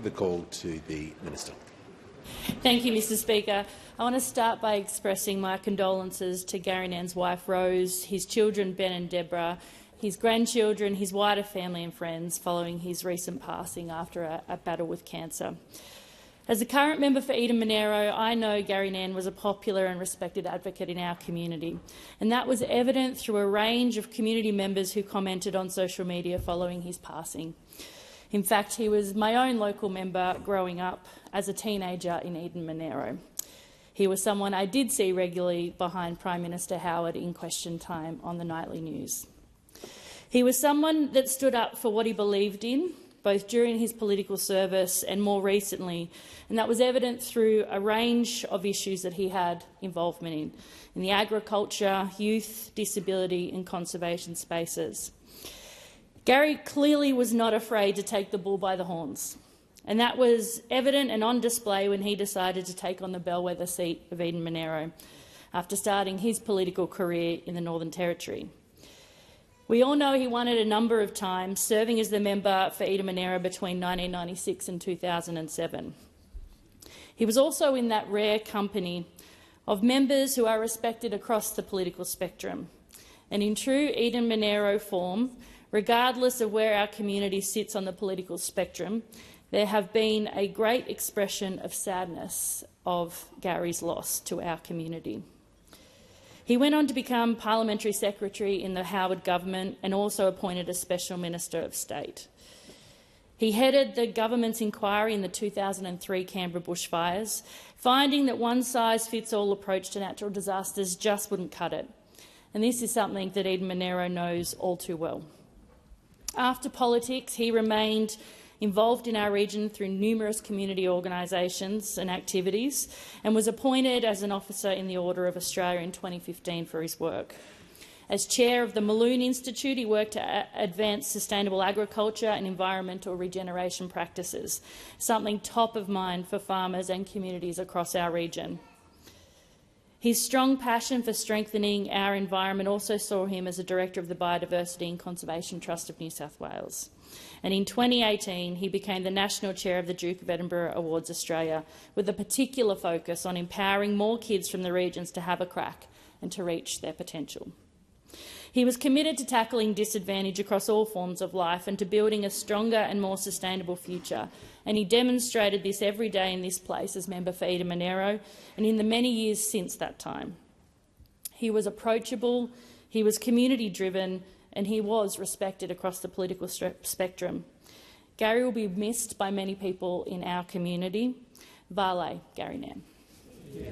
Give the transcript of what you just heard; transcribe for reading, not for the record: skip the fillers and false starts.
give the call to the Minister. Thank you, Mr Speaker. I want to start by expressing my condolences to Gary Nairn's wife Rose, his children Ben and Deborah, his grandchildren, his wider family and friends following his recent passing after a battle with cancer. As a current member for Eden-Monaro, I know Gary Nairn was a popular and respected advocate in our community, and that was evident through a range of community members who commented on social media following his passing. In fact, he was my own local member growing up as a teenager in Eden-Monaro. He was someone I did see regularly behind Prime Minister Howard in question time on the nightly news. He was someone that stood up for what he believed in, both during his political service and more recently, and that was evident through a range of issues that he had involvement in the agriculture, youth, disability and conservation spaces. Gary clearly was not afraid to take the bull by the horns, and that was evident and on display when he decided to take on the bellwether seat of Eden-Monaro after starting his political career in the Northern Territory. We all know he won it a number of times, serving as the member for Eden-Monaro between 1996 and 2007. He was also in that rare company of members who are respected across the political spectrum. And in true Eden-Monaro form, regardless of where our community sits on the political spectrum, there have been a great expression of sadness of Gary's loss to our community. He went on to become Parliamentary Secretary in the Howard government and also appointed a Special Minister of State. He headed the government's inquiry in the 2003 Canberra bushfires, finding that one-size-fits-all approach to natural disasters just wouldn't cut it. And this is something that Eden-Monaro knows all too well. After politics, he remained involved in our region through numerous community organisations and activities, and was appointed as an officer in the Order of Australia in 2015 for his work. As chair of the Malone Institute, he worked to advance sustainable agriculture and environmental regeneration practices, something top of mind for farmers and communities across our region. His strong passion for strengthening our environment also saw him as a director of the Biodiversity and Conservation Trust of New South Wales. And in 2018, he became the National Chair of the Duke of Edinburgh Awards Australia, with a particular focus on empowering more kids from the regions to have a crack and to reach their potential. He was committed to tackling disadvantage across all forms of life and to building a stronger and more sustainable future, and he demonstrated this every day in this place as member for Eden-Monaro and in the many years since that time. He was approachable, he was community-driven, and he was respected across the political spectrum. Gary will be missed by many people in our community. Vale, Gary Nairn. Yeah.